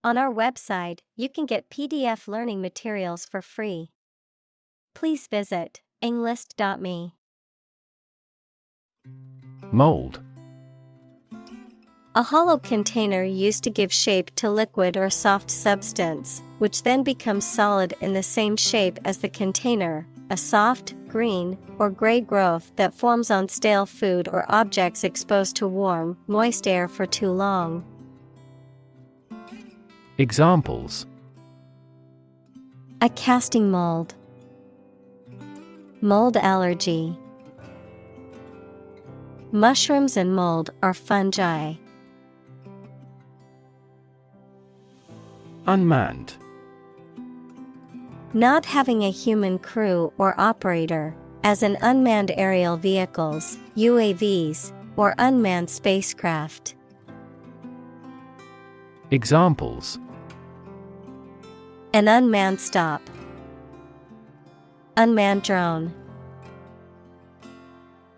On our website, you can get PDF learning materials for free. Please visit englist.me. Mold. A hollow container used to give shape to liquid or soft substance, which then becomes solid in the same shape as the container, a soft, green, or gray growth that forms on stale food or objects exposed to warm, moist air for too long. Examples: A casting mold. Mold allergy. Mushrooms and mold are fungi. Unmanned. Not having a human crew or operator, as in unmanned aerial vehicles, UAVs, or unmanned spacecraft. Examples: An unmanned stop. Unmanned drone.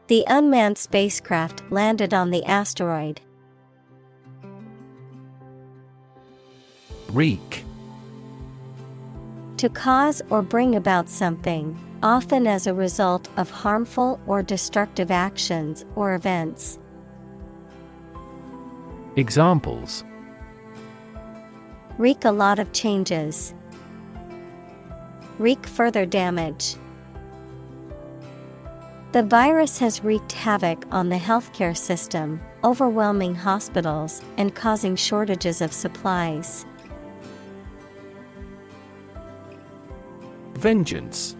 The unmanned spacecraft landed on the asteroid. Wreak. To cause or bring about something, often as a result of harmful or destructive actions or events. Examples: Wreak a lot of changes. Wreak further damage. The virus has wreaked havoc on the healthcare system, overwhelming hospitals and causing shortages of supplies. Vengeance.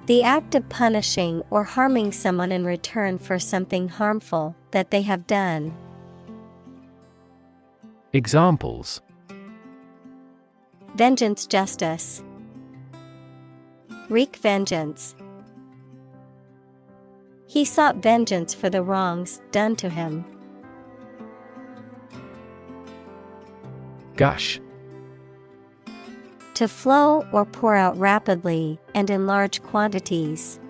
The act of punishing or harming someone in return for something harmful that they have done. Examples: Vengeance justice. Wreak vengeance. He sought vengeance for the wrongs done to him. Gush. To flow or pour out rapidly and in large quantities.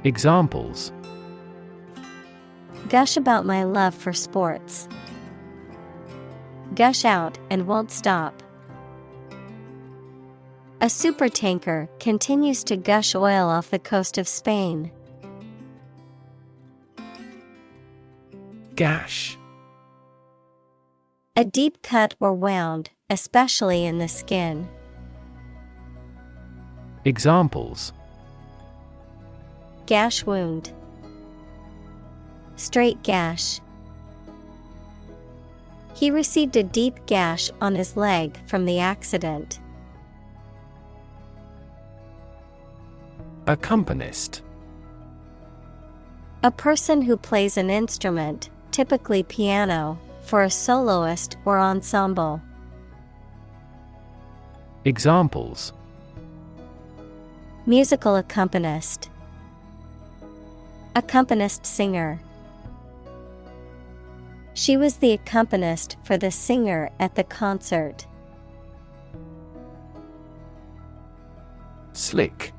Examples: Gush about my love for sports. Gush out and won't stop. A supertanker continues to gush oil off the coast of Spain. Gash. A deep cut or wound, especially in the skin. Examples: Gash wound. Straight gash. He received a deep gash on his leg from the accident. Accompanist. A person who plays an instrument, typically piano, for a soloist or ensemble. Examples: Musical accompanist. Accompanist singer. She was the accompanist for the singer at the concert. Slick.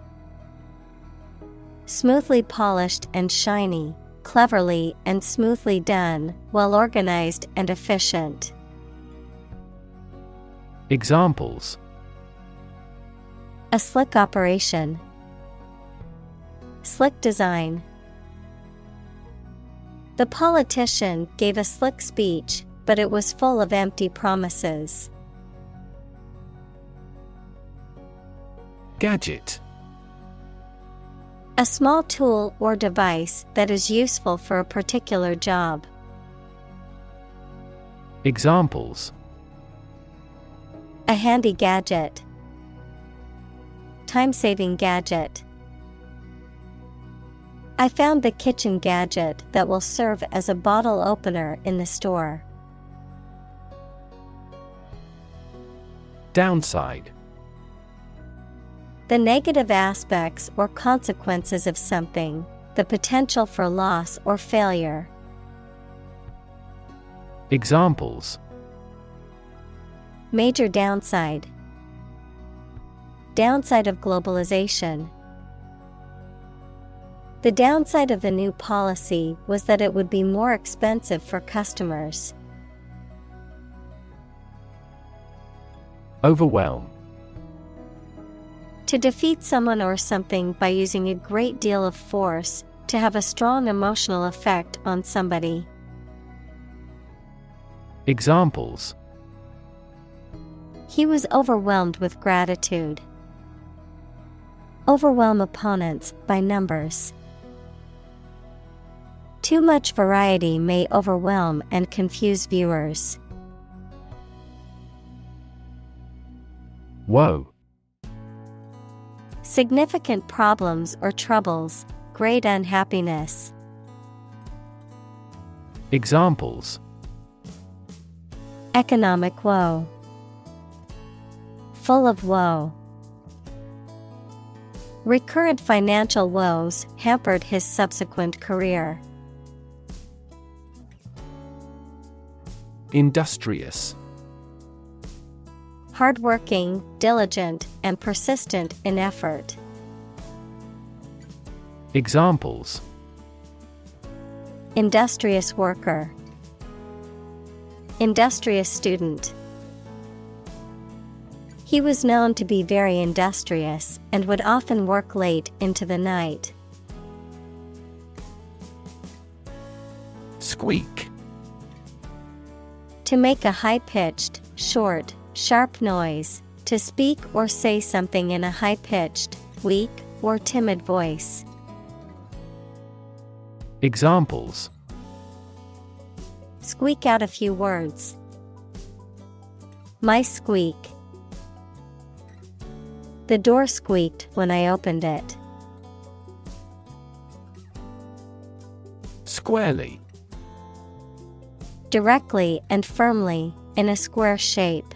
Smoothly polished and shiny, cleverly and smoothly done, well organized and efficient. Examples: A slick operation. Slick design. The politician gave a slick speech, but it was full of empty promises. Gadget. A small tool or device that is useful for a particular job. Examples: A handy gadget. Time-saving gadget. I found the kitchen gadget that will serve as a bottle opener in the store. Downside. The negative aspects or consequences of something, the potential for loss or failure. Examples: Major downside. Downside of globalization. The downside of the new policy was that it would be more expensive for customers. Overwhelm. To defeat someone or something by using a great deal of force, to have a strong emotional effect on somebody. Examples: He was overwhelmed with gratitude. Overwhelm opponents by numbers. Too much variety may overwhelm and confuse viewers. Woe. Significant problems or troubles, great unhappiness. Examples: Economic woe. Full of woe. Recurrent financial woes hampered his subsequent career. Industrious. Hardworking, diligent, and persistent in effort. Examples: Industrious worker. Industrious student. He was known to be very industrious and would often work late into the night. Squeak. To make a high-pitched, short, sharp noise, to speak or say something in a high-pitched, weak, or timid voice. Examples: Squeak out a few words. My squeak. The door squeaked when I opened it. Squarely. Directly and firmly, in a square shape.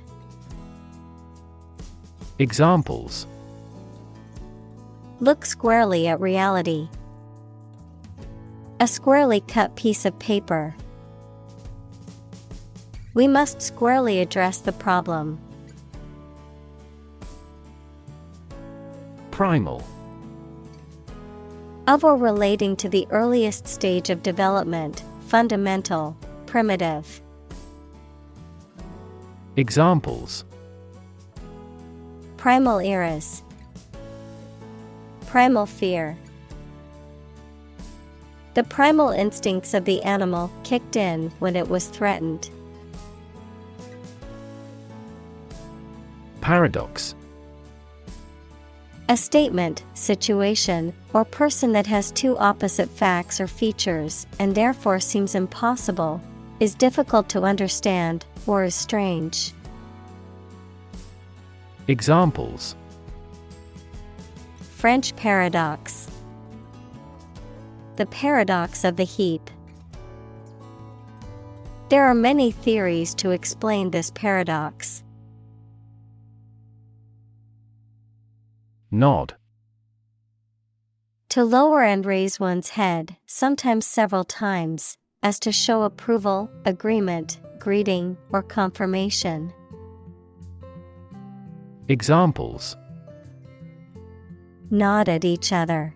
Examples: Look squarely at reality. A squarely cut piece of paper. We must squarely address the problem. Primal. Of or relating to the earliest stage of development, fundamental, primitive. Examples: Primal eras. Primal fear. The primal instincts of the animal kicked in when it was threatened. Paradox. A statement, situation, or person that has two opposite facts or features and therefore seems impossible, is difficult to understand, or is strange. Examples: French paradox. The paradox of the heap. There are many theories to explain this paradox. Nod. To lower and raise one's head, sometimes several times, as to show approval, agreement, greeting, or confirmation. Examples: Nod at each other.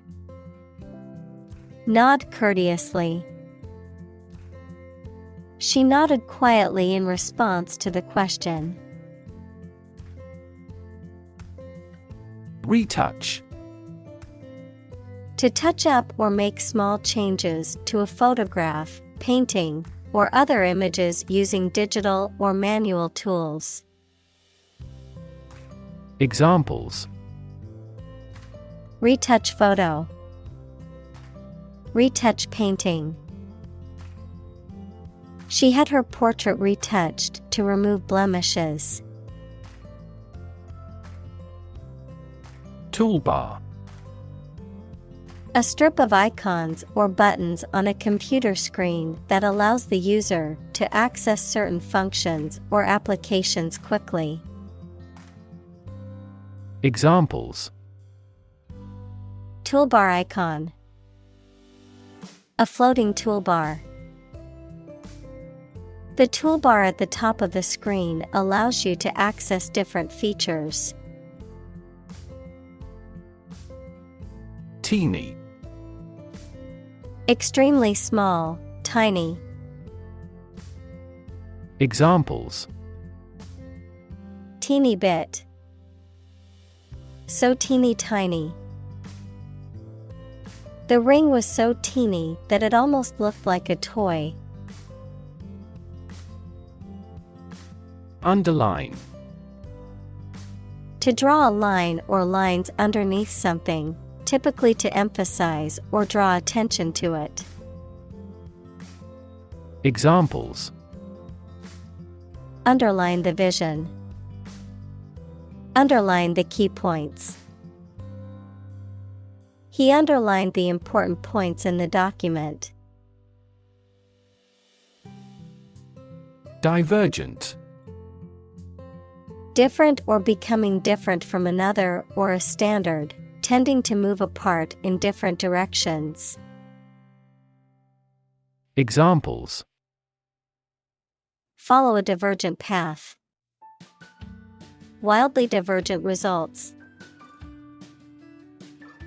Nod courteously. She nodded quietly in response to the question. Retouch. To touch up or make small changes to a photograph, painting, or other images using digital or manual tools. Examples: Retouch photo. Retouch painting. She had her portrait retouched to remove blemishes. Toolbar. A strip of icons or buttons on a computer screen that allows the user to access certain functions or applications quickly. Examples: Toolbar icon. A floating toolbar. The toolbar at the top of the screen allows you to access different features. Teeny. Extremely small, tiny. Examples: Teeny bit. So teeny tiny. The ring was so teeny that it almost looked like a toy. Underline. To draw a line or lines underneath something, typically to emphasize or draw attention to it. Examples: Underline the vision. Underline the key points. He underlined the important points in the document. Divergent. Different or becoming different from another or a standard, tending to move apart in different directions. Examples: Follow a divergent path. Wildly divergent results.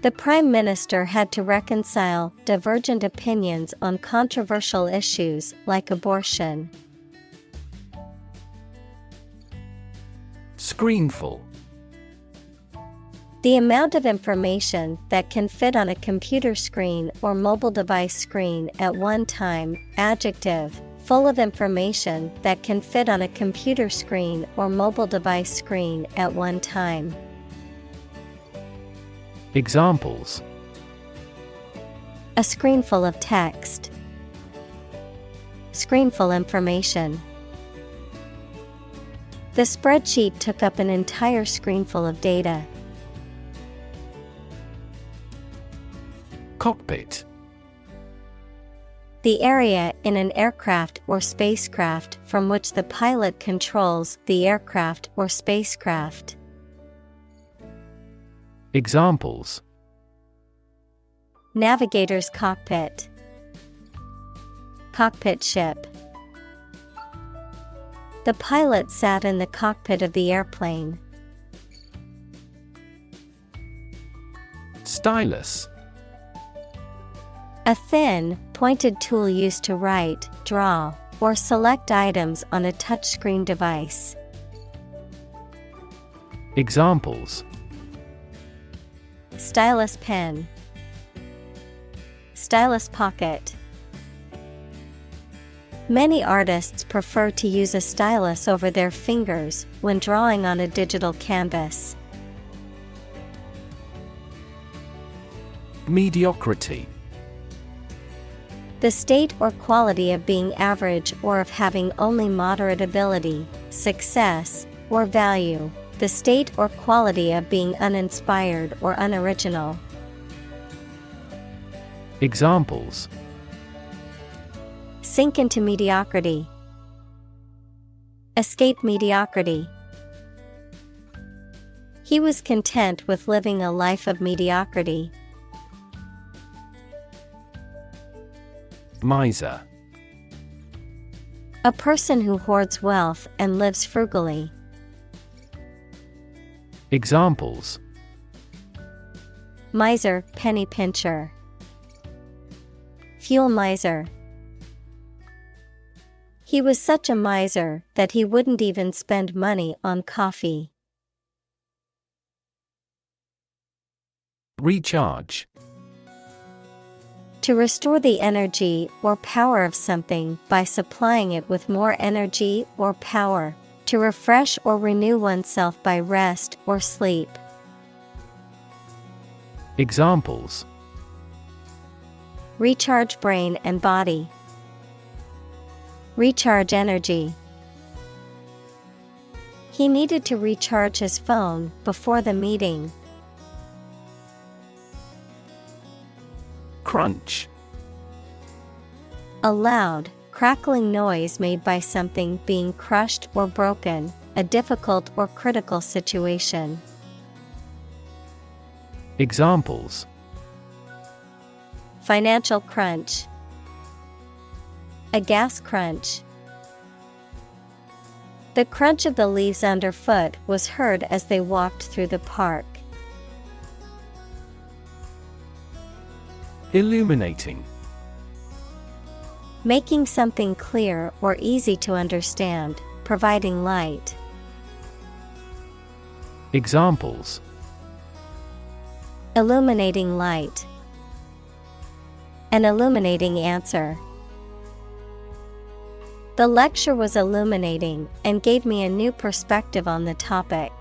The Prime Minister had to reconcile divergent opinions on controversial issues like abortion. Screenful. The amount of information that can fit on a computer screen or mobile device screen at one time. Adjective, full of information that can fit on a computer screen or mobile device screen at one time. Examples: A screen full of text. Screenful information. The spreadsheet took up an entire screenful of data. Cockpit. The area in an aircraft or spacecraft from which the pilot controls the aircraft or spacecraft. Examples: Navigator's cockpit. Cockpit ship. The pilot sat in the cockpit of the airplane. Stylus. A thin, pointed tool used to write, draw, or select items on a touchscreen device. Examples: Stylus pen. Stylus pocket. Many artists prefer to use a stylus over their fingers when drawing on a digital canvas. Mediocrity. The state or quality of being average or of having only moderate ability, success, or value. The state or quality of being uninspired or unoriginal. Examples: Sink into mediocrity. Escape mediocrity. He was content with living a life of mediocrity. Miser. A person who hoards wealth and lives frugally. Examples: Miser, penny pincher. Fuel miser. He was such a miser that he wouldn't even spend money on coffee. Recharge. To restore the energy or power of something by supplying it with more energy or power. To refresh or renew oneself by rest or sleep. Examples: Recharge brain and body. Recharge energy. He needed to recharge his phone before the meeting. Crunch. A loud, crackling noise made by something being crushed or broken, a difficult or critical situation. Examples: Financial crunch. A gas crunch. The crunch of the leaves underfoot was heard as they walked through the park. Illuminating. Making something clear or easy to understand, providing light. Examples: illuminating light, an illuminating answer. The lecture was illuminating and gave me a new perspective on the topic.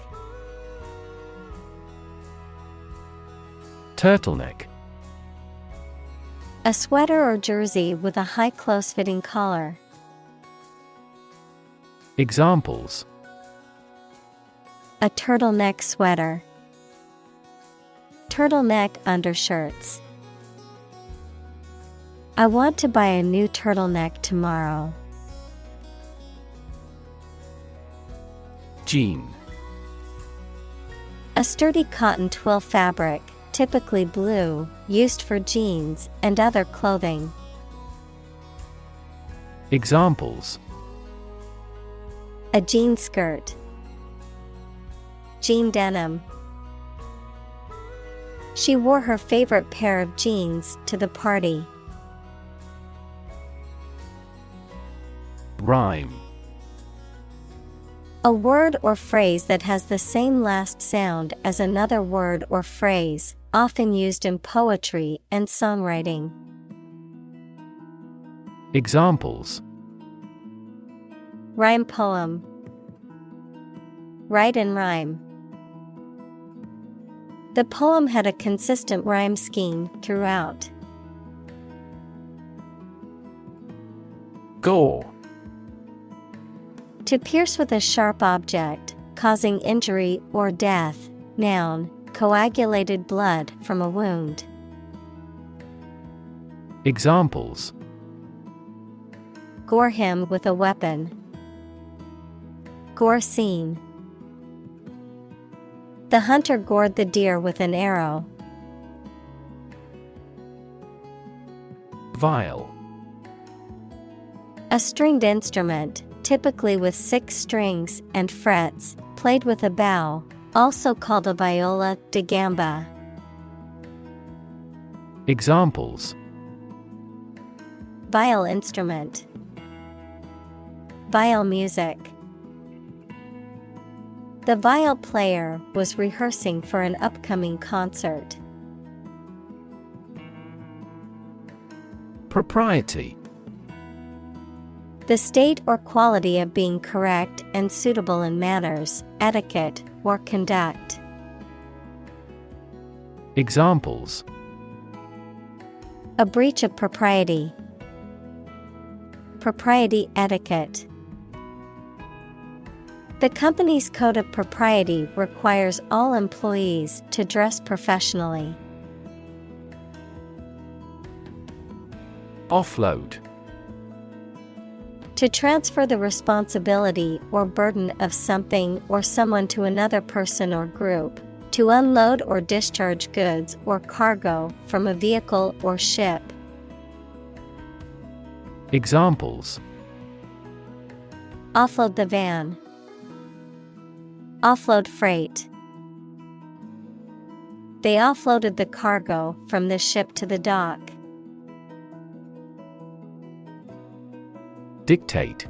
Turtleneck. A sweater or jersey with a high close-fitting collar. Examples: a turtleneck sweater, turtleneck undershirts. I want to buy a new turtleneck tomorrow. Jean. A sturdy cotton twill fabric, typically blue, used for jeans and other clothing. Examples: a jean skirt, jean denim. She wore her favorite pair of jeans to the party. Rhyme. A word or phrase that has the same last sound as another word or phrase, often used in poetry and songwriting. Examples: rhyme poem, write and rhyme. The poem had a consistent rhyme scheme throughout. Gore. To pierce with a sharp object, causing injury or death. Noun, coagulated blood from a wound. Examples: gore him with a weapon, gore scene. The hunter gored the deer with an arrow. Viol. A stringed instrument, typically with 6 strings and frets, played with a bow, also called a viola da gamba. Examples: viol instrument, viol music. The viol player was rehearsing for an upcoming concert. Propriety. The state or quality of being correct and suitable in manners, etiquette, or conduct. Examples: a breach of propriety, propriety etiquette. The company's code of propriety requires all employees to dress professionally. Offload. To transfer the responsibility or burden of something or someone to another person or group. To unload or discharge goods or cargo from a vehicle or ship. Examples: offload the van, offload freight. They offloaded the cargo from the ship to the dock. Dictate.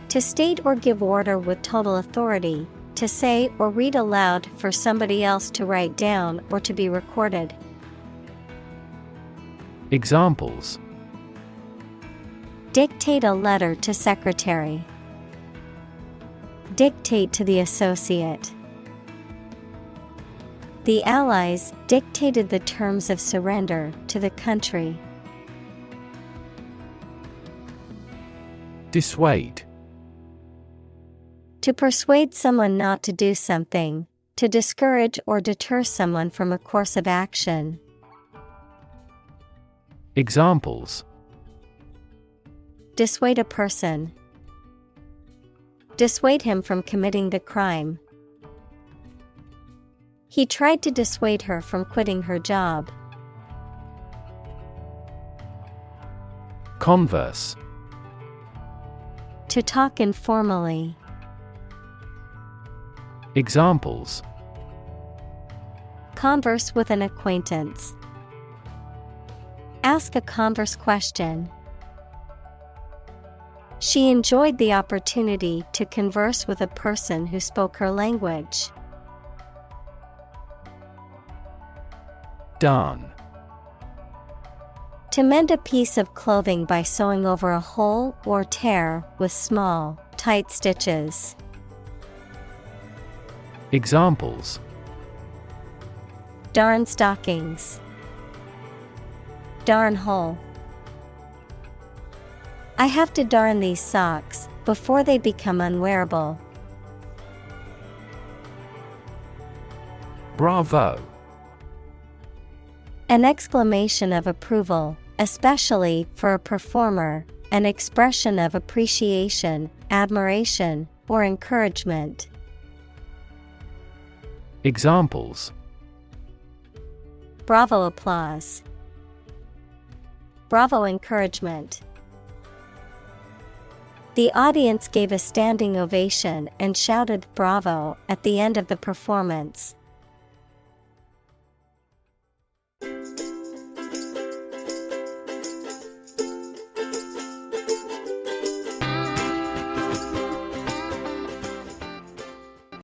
To state or give order with total authority, to say or read aloud for somebody else to write down or to be recorded. Examples: dictate a letter to secretary, dictate to the associate. The Allies dictated the terms of surrender to the country. Dissuade. To persuade someone not to do something, to discourage or deter someone from a course of action. Examples: dissuade a person, dissuade him from committing the crime. He tried to dissuade her from quitting her job. Converse. To talk informally. Examples: converse with an acquaintance, ask a converse question. She enjoyed the opportunity to converse with a person who spoke her language. Darn. To mend a piece of clothing by sewing over a hole or tear with small, tight stitches. Examples: Darn stockings. Darn hole. I have to darn these socks before they become unwearable. Bravo. An exclamation of approval, especially for a performer, an expression of appreciation, admiration, or encouragement. Examples: Bravo applause. Bravo encouragement. The audience gave a standing ovation and shouted "Bravo" at the end of the performance.